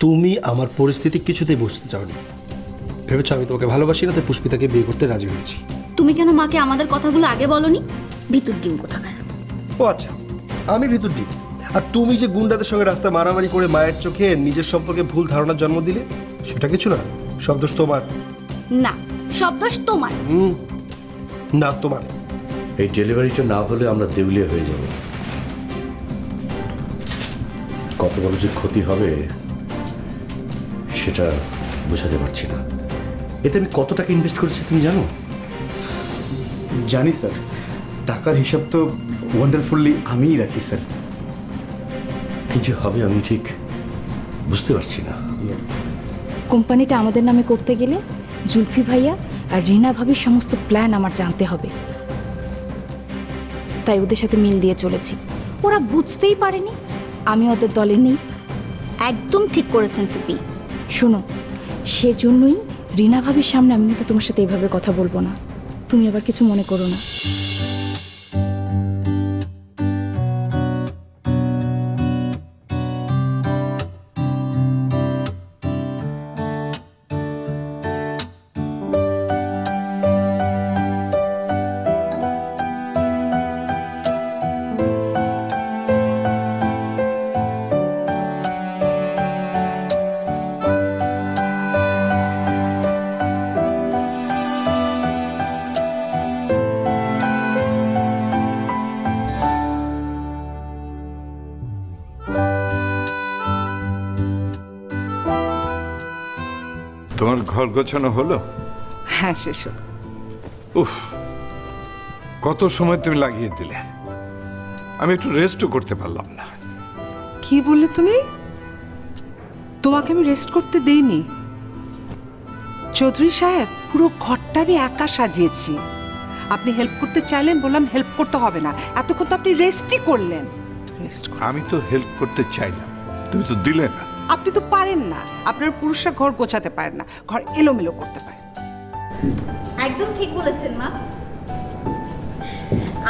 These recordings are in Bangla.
তুমি আমার পরিস্থিতি কিছুতেই বুঝতে চাওনি। ভেবেছো আমি তোমাকে ভালোবাসি না, তাই পুষ্পিতাকে বিয়ে করতে রাজি হয়েছি। তুমি কেন মাকে আমাদের কথাগুলো আগে বলনি? ভিতর ডিম কোথাকার। ও আচ্ছা, আমি ভিতর ডিম। আর তুমি যে গুন্ডাদের সঙ্গে রাস্তায় মারামারি করে মায়ের চোখে নিজের সম্পর্কে ভুল ধারণার জন্ম দিলে, সেটা কিছু না, সব দোষ তোমার। না, সব দোষ তোমার। না, তোমার। এই ডেলিভারিটা না হলে আমরা দেউলিয়া হয়ে যাব। কত বড় যে ক্ষতি হবে সেটা বোঝাতে পারছি না। এতে আমি কত টাকা ইনভেস্ট করেছি তুমি জানো? জানি স্যার, টাকার হিসাব তো ওয়ান্ডারফুলি আমিই রাখি স্যার। কি যে হবে আমি ঠিক বুঝতে পারছি না। কোম্পানিটা আমাদের নামে করতে গেলে জুলফি ভাইয়া আর রিনা ভাবির সমস্ত প্ল্যান আমার জানতে হবে, তাই ওদের সাথে মিল দিয়ে চলেছি। ওরা বুঝতেই পারেনি আমি ওদের দলে নেই। একদম ঠিক করেছেন ফুপি। শোনো, সেজন্যই রিনা ভাবির সামনে আমি কিন্তু তোমার সাথে এইভাবে কথা বলবো না, তুমি আবার কিছু মনে করো না। তোমার ঘর গোছানো হলো? হ্যাঁ, শেষ হলো। উফ, কত সময় তুমি লাগিয়ে দিলে, আমি একটু রেস্টও করতে পারলাম না। কি বললে তুমি? তোমাকে আমি রেস্ট করতে দেইনি। চৌধুরী সাহেব, পুরো ঘরটা আমি একা সাজিয়েছি। আপনি হেল্প করতে চাইলেন, বললাম হেল্প করতে হবে না। এতক্ষণ তো আপনি রেস্টই করলেন। রেস্ট। আমি তো হেল্প করতে চাইলাম, তুমি তো দিলে না। আপনি তো পারেন না, আপনার পুরুষরা ঘর গোছাতে পারেন না, ঘর এলোমেলো করতে পারেন। একদম ঠিক বলেছেন মা।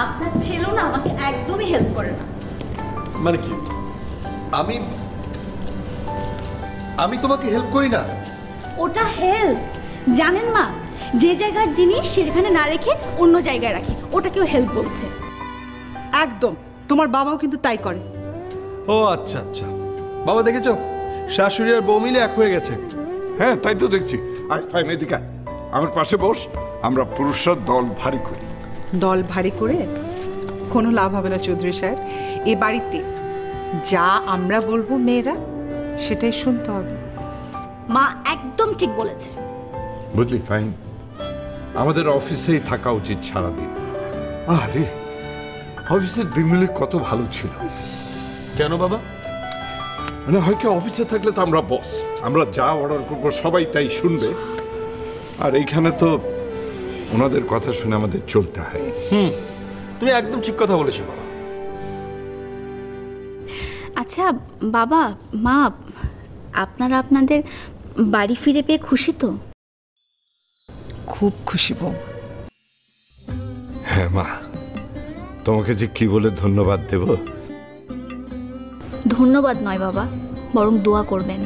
আপনার ছেলেও না আমাকে একদমই হেল্প করে না। মানে কি? আমি তোমাকে হেল্প করি না? ওটা হেল্প। জানেন মা, যে জায়গার জিনিস সেখানে না রেখে অন্য জায়গায় রাখি, ওটাকেও হেল্প বলছে। একদম, তোমার বাবাও কিন্তু তাই করে। ও আচ্ছা আচ্ছা, বাবা দেখেছো, শাশুড়ি আর বউ মিলে এক হয়ে গেছে। হ্যাঁ, তাই তো দেখছি। আয় ফাইন, এদিকে আয়, আমার পাশে বস। আমরা পুরুষরা দল ভারী করি। দল ভারী করে কোনো লাভ হবে না চৌধুরী সাহেব। এ বাড়িতে যা আমরা বলবো মেয়েরা, সেটাই শুনতে হবে। মা একদম ঠিক বলেছে। বুঝলি ফাইন, আমাদের অফিসেই থাকা উচিত সারাদিন। আরে অফিসের দিনগুলি কত ভালো ছিল। কেন বাবা? মানে হয় কি, অফিসে থাকলে তো আমরা বস, আমরা যা অর্ডার করবো সবাই তাই শুনবে। আর এইখানে তো ওনাদের কথা শুনে আমাদের চলতে হয়। তুমি একদম ঠিক কথা বলেছো বাবা। আচ্ছা বাবা, মা, আপনারা আপনাদের বাড়ি ফিরে পেয়ে খুশি তো? খুব খুশি বউ। হ্যাঁ মা, তোমাকে যে কি বলে ধন্যবাদ দেব। ধন্যবাদ নয় বাবা, বরং দোয়া করবেন।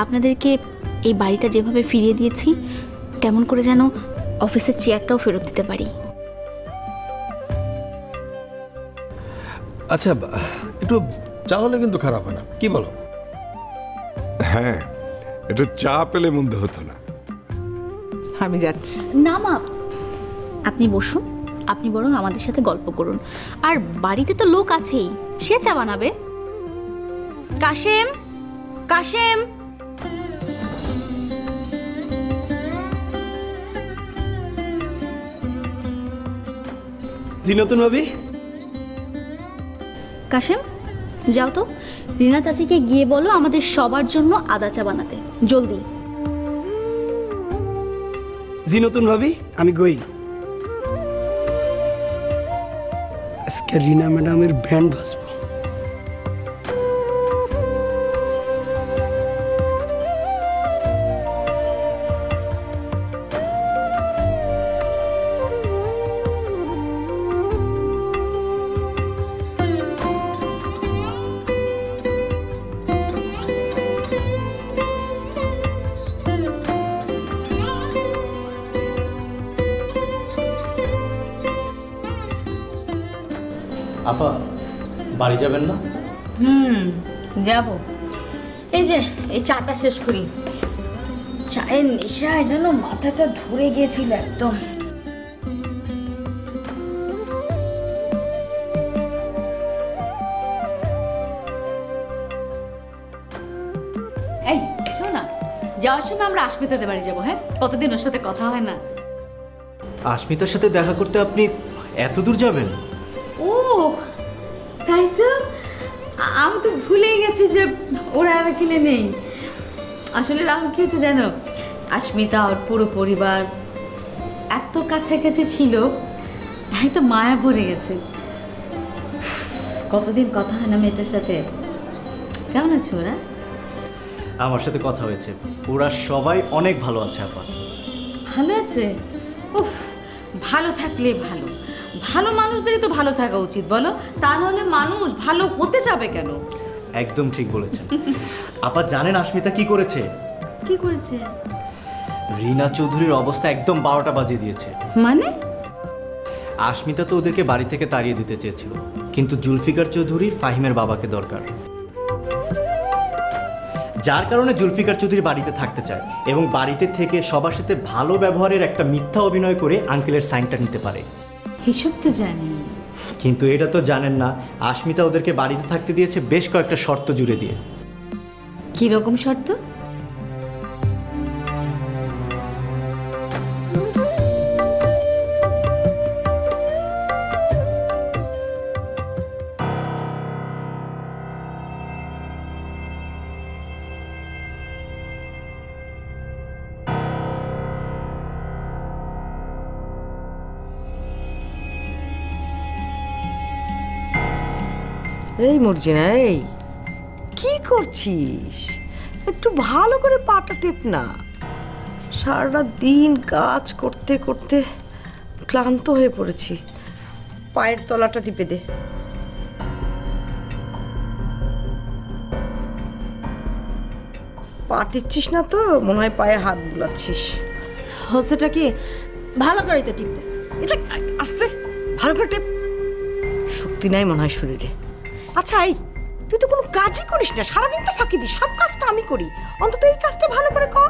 আপনাদেরকে এই বাড়িটা যেভাবে ফিরিয়ে দিয়েছি, তেমন করে যেন অফিসের চেয়ারটাও ফেরত দিতে পারি। আচ্ছা, একটু চা হলে কিন্তু খারাপ হয় না, কি বলো? হ্যাঁ, একটু চা পেলে মন্দ হতো না। আমি যাচ্ছি। না মা, আপনি বসুন, আপনি বরং আমাদের সাথে গল্প করুন। আর বাড়িতে তো লোক আছেই, সে চা বানাবে। কাশেম, কাশেম। জি নতুন ভাবি। কাশেম, যাও তো, রিনা চাচিকে গিয়ে বলো আমাদের সবার জন্য আদা চা বানাতে, জলদি। জি নতুন ভাবি, আমি গই। আজকে রিনা ম্যাডামের ব্যান্ড বাজবে। বাড়ি যাবেন না? যাব। এই যে এই চাটা শেষ করি। চায়ের নেশায় যেন মাথাটা ধরে গেছিল একদম। এই শোনো না, যাওয়ার সময় আমরা আশমিতাদের বাড়ি যাবো। হ্যাঁ, কতদিন ওর সাথে কথা হয় না। আশমিতার সাথে দেখা করতে আপনি এত দূর যাবেন? ও তাই তো, আমি তো ভুলেই গেছি যে ওরা আর এখানে নেই। আসলে রাহুল কি হয়েছে জানো, আশমিতা ওর পুরো পরিবার এত কাছাকাছি ছিল, একটা মায়া পড়ে গেছে। কতদিন কথা হয় না মেয়েটার সাথে। কেমন আছে ওরা? আমার সাথে কথা হয়েছে, ওরা সবাই অনেক ভালো আছে আপা। ভালো আছে? উফ, ভালো থাকলে ভালো। ভালো মানুষদেরই তো ভালো থাকা উচিত বলো, তা নাহলে মানুষ ভালো হতে যাবে কেন? একদম ঠিক বলেছেন। আপা জানেন আশমিতা কি করেছে? কি করেছে? রিনা চৌধুরীর অবস্থা একদম 12টা বাজিয়ে দিয়েছে। মানে? আশমিতা তো ওদেরকে বাড়ি থেকে তাড়িয়ে দিতে চেয়েছিল, কিন্তু জুলফিকার চৌধুরীর ফাহিমের বাবাকে দরকার, যার কারণে জুলফিকার চৌধুরী বাড়িতে থাকতে চায় এবং বাড়িতে থেকে সবার সাথে ভালো ব্যবহারের একটা মিথ্যা অভিনয় করে আঙ্কেলের সাইনটা নিতে পারে। এসব তো জানি, কিন্তু এটা তো জানেন না, আশমিতা ওদেরকে বাড়িতে থাকতে দিয়েছে বেশ কয়েকটা শর্ত জুড়ে দিয়ে। কি রকম শর্ত? এই মর্জিনা, এই কি করছিস? একটু ভালো করে পাটা টেপ না। সারাটা দিন কাজ করতে করতে ক্লান্ত হয়ে পড়েছি। পায়ের তলাটা টিপে দে। পা টিপছিস না তো, মনে হয় পায়ে হাত বুলাচ্ছিস। হচ্ছেটা কি? ভালো করে তো টিপতেস। এটা আস্তে ভালো করে টেপ। শক্তি নাই মনে হয় শরীরে। আচ্ছা, এই তুই তো কোনো কাজই করিস না, সারাদিন তো ফাঁকি দিস। সব কাজটা আমি করি, অন্তত এই কাজটা ভালো করে কর।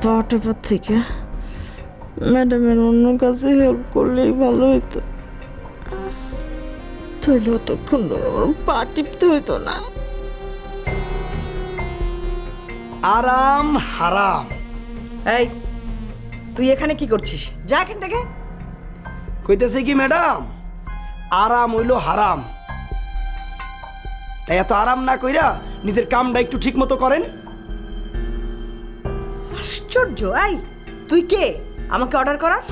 পা টেপার থেকে ম্যাডামের অন্য কাজে হেল্প করলেই ভালো হইতো। তাহলে অতক্ষণ পা টিপতে হইতো না। আরাম হারাম। এই তুই এখানে কি করছিস? যা এখান থেকে। কইতেছে কি ম্যাডাম, আরাম হইল হারাম। তাই এত আরাম না কইরা নিজের কামটা একটু ঠিক মতো করেন। আশ্চর্য! এই তুই কে আমাকে অর্ডার করার?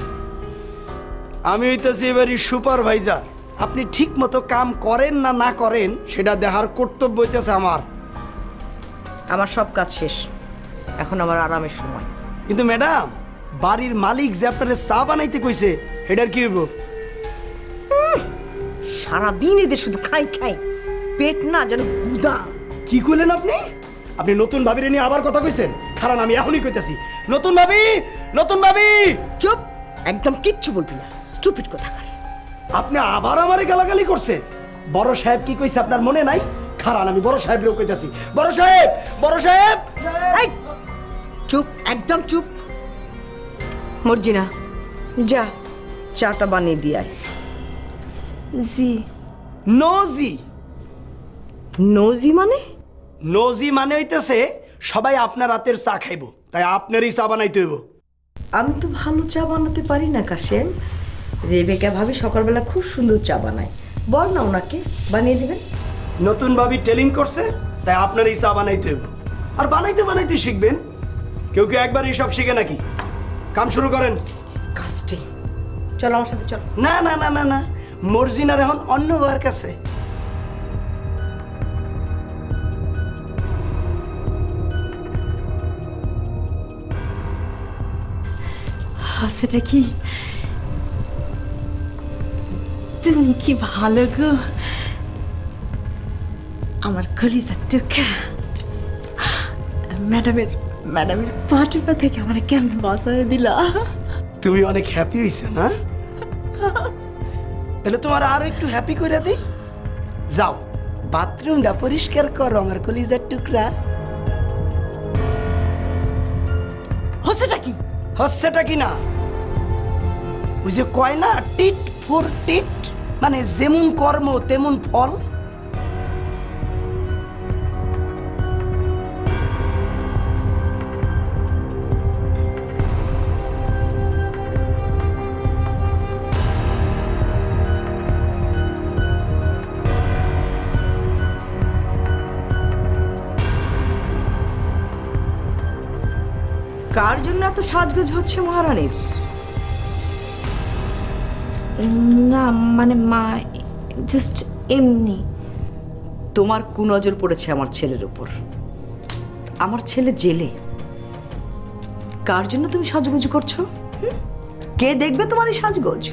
আমি হইতেছি এবারই সুপারভাইজার। আপনি ঠিক মতো কাম করেন না না করেন সেটা দেখার কর্তব্য হইতেছে আমার। আমার সব কাজ শেষ, এখন আমার আরামের সময়। কিন্তু ম্যাডাম, বাড়ির মালিক যে আপনার চা বানাইতে কইছে, সেটার কি হইব? সারাদিন এদের শুধু খাই খাই, পেট না যেন গুদা। কি কইলেন আপনি? আপনি নতুন ভাবিরে নিয়ে আবার কথা কইছেন? কারণ আমি এখনই কইতাছি, নতুন ভাবি, নতুন ভাবি। চুপ, একদম কিচ্ছু বলবি না, স্টুপিড কোথাকার। আপনি আবার আমারে গালাগালি করছে। বড় সাহেব কি কইছে আপনার মনে নাই? কারণ আমি বড় সাহেবরেও কইতাছি, বড় সাহেব, বড় সাহেব। এই চুপ, একদম চুপ। মর্জিনা, যা চাটা বানিয়ে দিয়ে আয়। জি। নোজি। নোজি মানে? নোজি মানে হইতেছে সবাই আপনার রাতের চা খাইব, তাই আপনারই চা বানাইতে হইব। আমি তো ভালো চা বানাতে পারি না কাশেম। রেবেকা ভাবি সকালবেলা খুব সুন্দর চা বানায়, বল না ওনাকে বানিয়ে দেবেন। নতুন ভাবি টেলিং করছে, তাই আপনারই চা বানাইতে হইব। আর বানাইতে বানাইতে শিখবেন। কেউ কেউ একবার এইসব শিখে নাকি? কাম শুরু করেন। ডিসকাস্টিং। চল আমার সাথে চল। না না না না না, মর্জিনার এখন অন্য বার কাছে। সেটা কি? তুমি কি ভালো গো, আমার কলিজার টুকরা। ম্যাডামের পা টিপা থেকে আমার কেমন বাঁচায় দিলা। তুমি অনেক হ্যাপি হইছে না? তাহলে তোমার আরো একটু হ্যাপি করে দিই। যাও বাথরুমটা পরিষ্কার কর আমার কলিজার টুকরা। হচ্ছেটা কি? হচ্ছেটা কি না, ওই যে কয় না টিট ফর টিট, মানে যেমন কর্ম তেমন ফল। কার জন্য এত সাজগোজ হচ্ছে মহারানীর? না মানে মা, জাস্ট এমনি। তোমার কুনজর পড়েছে আমার ছেলের উপর। আমার ছেলে জেলে। কার জন্য তুমি সাজগোজ করছো? কে দেখবে তোমার এই সাজগোজ?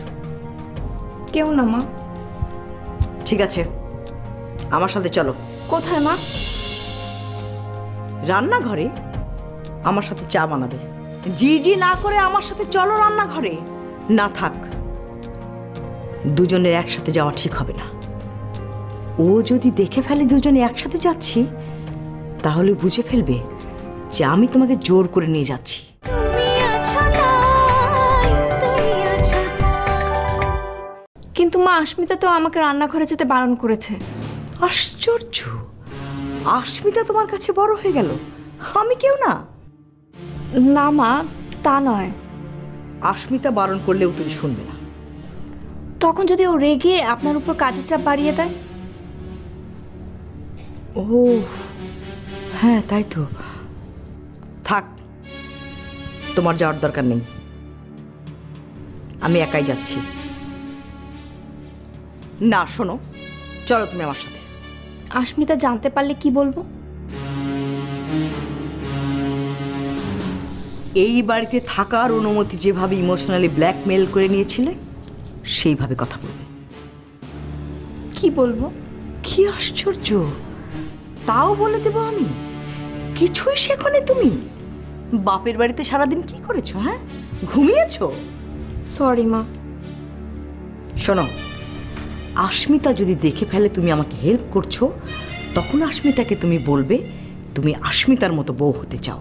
কেউ না মা। ঠিক আছে, আমার সাথে চলো। কোথায় মা? রান্নাঘরে আমার সাথে চা বানাবে। জি জি না করে আমার সাথে চলো রান্নাঘরে। না থাক, দুজনের একসাথে যাওয়া ঠিক হবে না। ও যদি দেখে ফেলে দুজনে একসাথে যাচ্ছি, তাহলে বুঝে ফেলবে যে আমি তোমাকে জোর করে নিয়ে যাচ্ছি। কিন্তু মা, আস্মিতা তো আমাকে রান্নাঘরে যেতে বারণ করেছে। আশ্চর্য, আস্মিতা তোমার কাছে বড় হয়ে গেল, আমি কেউ না? না মা, তা নয়। আস্মিতা বারণ করলেও তুমি শুনবে না। তখন যদি ও রেগে আপনার উপর কাজের চাপ বাড়িয়ে দেয়? ও হ্যাঁ, তাই তো। থাক, তোমার যাওয়ার দরকার নেই, আমি একাই যাচ্ছি। না শোনো, চলো তুমি আমার সাথে। আস্মিতা জানতে পারলে কি বলবো? এই বাড়িতে থাকার অনুমতি যেভাবে ইমোশনালি ব্ল্যাকমেল করে নিয়েছিলে, সেইভাবে কথা বলবে। কি বলবো? কি আশ্চর্য, তাও বলে দেবো আমি? কিছুই শেখোনি তুমি? বাপের বাড়িতে সারাদিন কি করেছো? হ্যাঁ, ঘুমিয়েছো? সরি মা। শোনো, আস্মিতা যদি দেখে ফেলে তুমি আমাকে হেল্প করছো, তখন আস্মিতাকে তুমি বলবে তুমি আস্মিতার মতো বউ হতে চাও,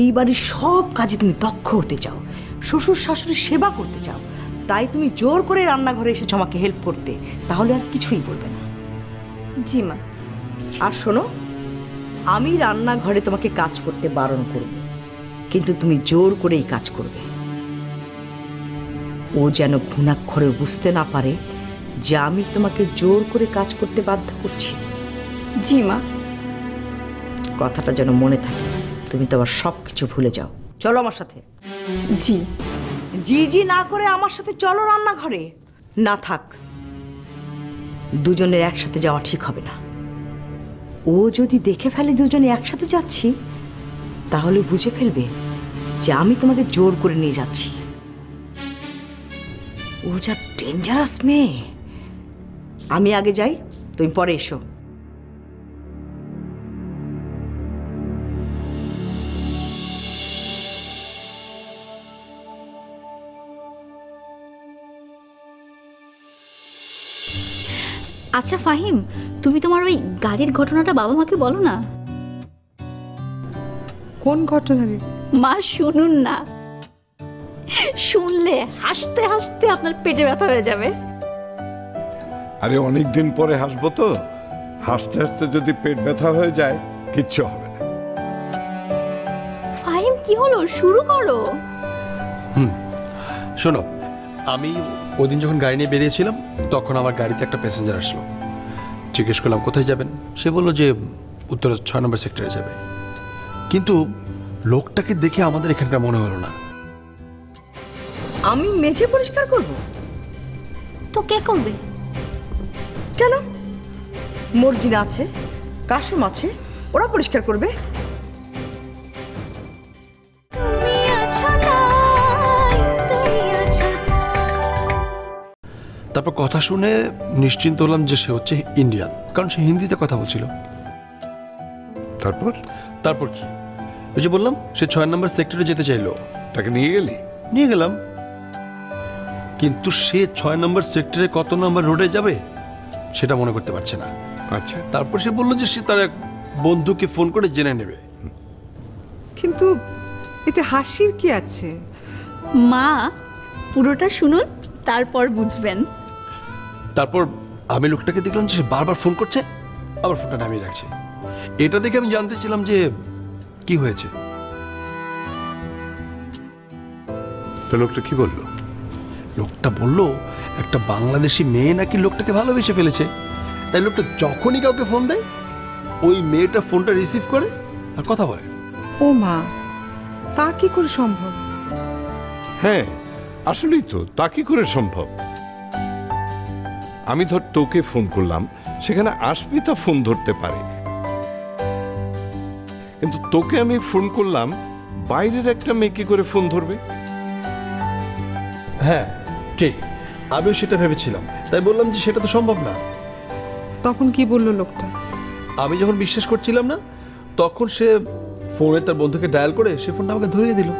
এই বাড়ির সব কাজে তুমি দক্ষ হতে চাও, শ্বশুর শাশুড়ির সেবা করতে চাও, তাই তুমি জোর করে রান্নাঘরে এসেছো আমাকে হেল্প করতে। তাহলে আর কিছুই বলবে না। জি মা। আর শোনো, আমি রান্নাঘরে তোমাকে কাজ করতে বারণ করব, কিন্তু তুমি জোর করে এই কাজ করবে। ও যেন ঘুণাক্ষরে বুঝতে না পারে যে আমি তোমাকে জোর করে কাজ করতে বাধ্য করছি। জি মা। কথাটা যেন মনে থাকে, তুমি তো আবার সব কিছু ভুলে যাও। চলো আমার সাথে। জি। জি জি না করে আমার সাথে চলো রান্নাঘরে। না থাক, দুজনের একসাথে যাওয়া ঠিক হবে না। ও যদি দেখে ফেলে দুজনে একসাথে যাচ্ছি, তাহলে বুঝে ফেলবে যে আমি তোমাকে জোর করে নিয়ে যাচ্ছি। ও যা ডেঞ্জারাস মেয়ে। আমি আগে যাই, তুমি পরে এসো। আচ্ছা ফাহিম, তুমি তোমার ওই গাড়ির ঘটনাটা বাবা মাকে বলো না। কোন ঘটনা রে? মা শুনুন না, শুনলে হাসতে হাসতে আপনার পেটে ব্যথা হয়ে যাবে। আরে অনেকদিন পরে হাসবো তো, হাসতে হাসতে যদি পেট ব্যথা হয়ে যায় কিচ্ছু হবে না। ফাহিম কি হলো, শুরু করো। শোনো, আমি ওই দিন যখন গাড়ি নিয়ে বেরিয়েছিলাম, তখন আমার গাড়িতে একটা প্যাসেঞ্জার আসলো। জিজ্ঞেস করলাম কোথায় যাবেন, সে বললো যে উত্তরের 6 নম্বর সেক্টরে যাবে। কিন্তু লোকটাকে দেখে আমাদের এখানকার মনে হলো না। আমি মেঝে পরিষ্কার করব? তো কে করবে? কেন? মর্জিনা আছে, কাশেম আছে, ওরা পরিষ্কার করবে। তারপর কথা শুনে নিশ্চিন্ত হলাম যে সে হচ্ছে ইন্ডিয়ান, কারণ সে হিন্দিতে কথা বলছিল। তারপর কি, ওই যে বললাম সে 6 নম্বর সেক্টরে যেতে চাইলো। তাকে নিয়ে গেলি? নিয়ে গেলাম, কিন্তু সে 6 নম্বর সেক্টরে কত নম্বর রোডে যাবে সেটা মনে করতে পারছে না। আচ্ছা, তারপর সে বললো যে সে তার এক বন্ধুকে ফোন করে জেনে নেবে। কিন্তু এতে হাসির কি আছে? মা পুরোটা শুনুন, তারপর বুঝবেন। তারপর আমি লোকটাকে দেখলাম যে সে বারবার ফোন করছে, আবার ফোনটা নামিয়ে রাখছে। এটা দেখে আমি জানতে ছিলাম যে কি হয়েছে। তো লোকটা কি বললো? লোকটা বলল একটা বাংলাদেশি মেয়ে নাকি লোকটাকে ভালোবেসে ফেলেছে, তাই লোকটা যখনই কাউকে ফোন দেয় ওই মেয়েটা ফোনটা রিসিভ করে আর কথা বলে। ও মা, তা কি করে সম্ভব? হ্যাঁ, আসলেই তো, তা কি করে সম্ভব? আমি ধর তোকে ফোন করলাম, সেখানে আশমিতা ফোন ধরতে পারে, কিন্তু তোকে আমি ফোন করলাম, বাইরের একটা মেয়ে কি করে ফোন ধরবে? হ্যাঁ ঠিক, আমিও সেটা ভেবেছিলাম, তাই বললাম যে সেটা তো সম্ভব না। তখন কি বললো লোকটা? আমি যখন বিশ্বাস করছিলাম না, তখন সে ফোনে তার বন্ধুকে ডায়াল করে সে ফোনটা আমাকে ধরিয়ে দিল।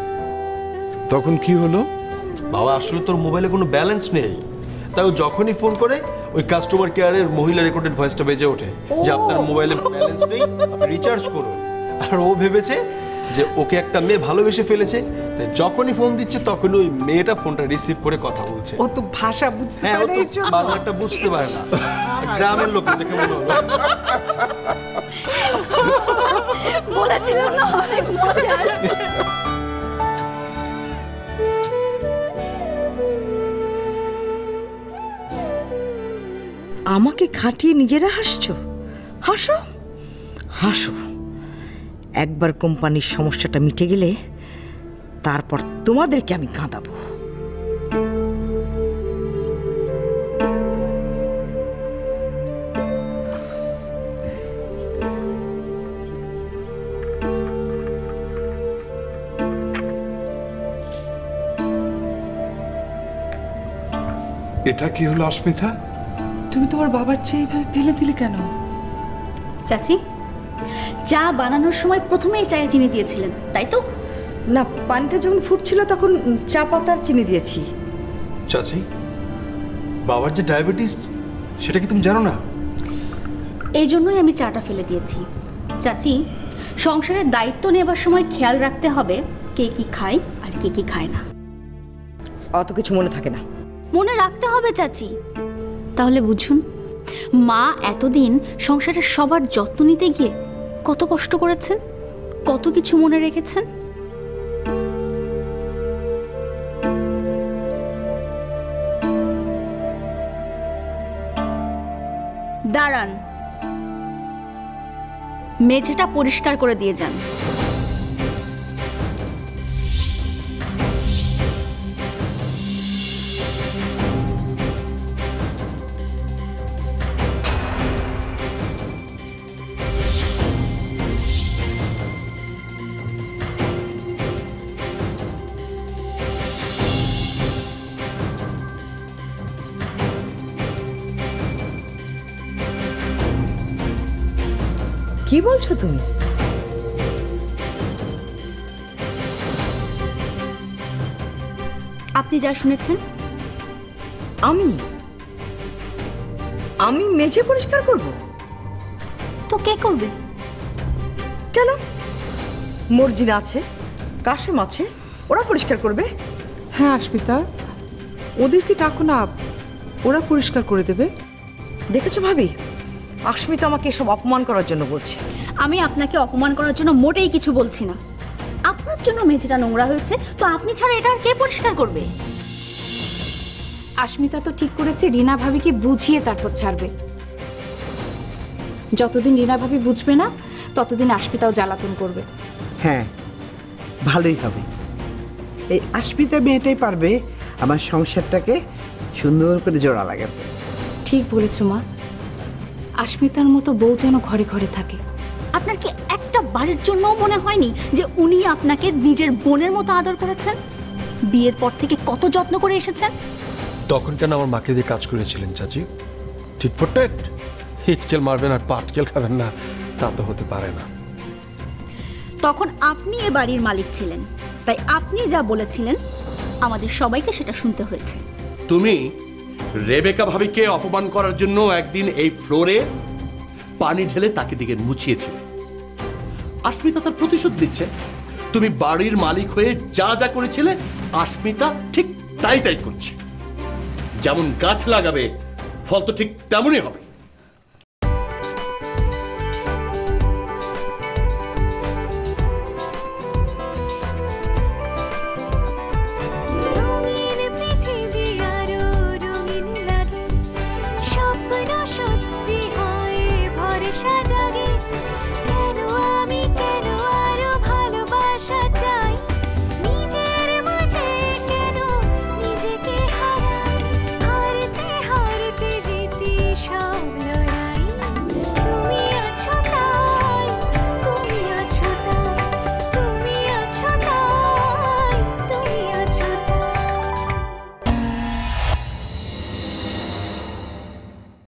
তখন কি হলো? বাবা আসলে তোর মোবাইলে কোনো ব্যালেন্স নেই, তাই ও যখনই ফোন করে ওই কাস্টমার কেয়ারের মহিলা রেকর্ডেড ভয়েসটা বেজে ওঠে যে আপনার মোবাইলে ব্যালেন্স নেই, আপনি রিচার্জ করুন। আর ও ভেবেছে যে ওকে একটা মেয়ে ভালোবেসে ফেলেছে, তাই যখনই ফোন দিচ্ছে তখনই ওই মেয়েটা ফোনটা রিসিভ করে কথা বলছে। ও তো ভাষা বুঝতে হ্যাঁ, ও পারে, তো এই জন্য। বাংলাটা বুঝতে পারে না, গ্রামের লোক দেখে মনে হলো। বলেছিল না অনেক মজার। আমাকে খাটিয়ে নিজেরা হাসছো? হাসো হাসো, একবার কোম্পানির সমস্যাটা মিটে গেলে তারপর তোমাদেরকে আমি কাঁদাবো। এটা কি হলো আশমিতা? তুমি তোমার বাবার চেয়ে এইভাবে ফেলে দিলে কেন? চাচি, চা বানানোর সময় প্রথমেই চায়ে চিনি দিয়েছিলেন তাই তো? না, পানিটা যখন ফুটছিল তখন চা পাতার চিনি দিয়েছি। চাচি, বাবার যে ডায়াবেটিস সেটা কি তুমি জানো না? এই জন্যই আমি চাটা ফেলে দিয়েছি। চাচি, সংসারের দায়িত্ব নেবার সময় খেয়াল রাখতে হবে কে কি খায় আর কে কি খায় না। অত কিছু মনে থাকে না। মনে রাখতে হবে চাচি। তাহলে বুঝুন, মা এতদিন সংসারের সবার যত্ন নিতে গিয়ে কত কষ্ট করেছেন, কত কিছু মনে রেখেছেন। দাঁড়ান, মেঝেটা পরিষ্কার করে দিয়ে যান। কি বলছো তুমি? আপনি যা শুনেছেন। আমি আমি মেঝে পরিষ্কার করব? তো কে করবে? কেন? মর্জিন আছে, কাশেম আছে, ওরা পরিষ্কার করবে। হ্যাঁ আশমিতা, ওদেরকে ডাকো না, ওরা পরিষ্কার করে দেবে। দেখেছো ভাবি, আশমিতা আমাকে এসব অপমান করার জন্য বলছে। আমি আপনাকে অপমান করার জন্য মোটেই কিছু বলছি না। আপনার জন্য মেঝেটা নোংরা হয়েছে, তো আপনি ছাড়া এটা আর কে পরিষ্কার করবে? আশমিতা তো ঠিক করেছে রিনা ভাবিকে বুঝিয়ে তারপর ছাড়বে। যতদিন রিনা ভাবি বুঝবে না ততদিন আশমিতাও জ্বালাতন করবে। হ্যাঁ, ভালোই হবে। এই আশমিতা মেয়েটাই পারবে আমার সংসারটাকে সুন্দর করে জোড়া লাগাতে। ঠিক বলেছো মা, আশমিতার মতো বউ যেন ঘরে ঘরে থাকে। আপনার কি একটা বারের জন্যও মনে হয়নি যে উনি আপনাকে নিজের বোনের মতো আদর করেছেন? বিয়ের পর থেকে কত যত্ন করে এসেছেন। তখন কেন আমার মাকে দিয়ে কাজ করেছিলেন চাচি? টিট ফর টেট, হিটকেল মারবেন আর পাটকেল খাবেন না, তা তো হতে পারে না। তখন আপনি এ বাড়ির মালিক ছিলেন, তাই আপনি যা বলেছিলেন আমাদের সবাইকে সেটা শুনতে হয়েছে। তুমি রেবেকা ভাবিকে অপমান করার জন্য একদিন এই ফ্লোরে পানি ঢেলে তাকে দিকে মুছিয়েছিলে। আস্মিতা তার প্রতিশোধ নিচ্ছে। তুমি বাড়ির মালিক হয়ে যা যা করেছিলে আস্মিতা ঠিক তাই তাই করছে। যেমন গাছ লাগাবে ফল তো ঠিক তেমনই হবে। সব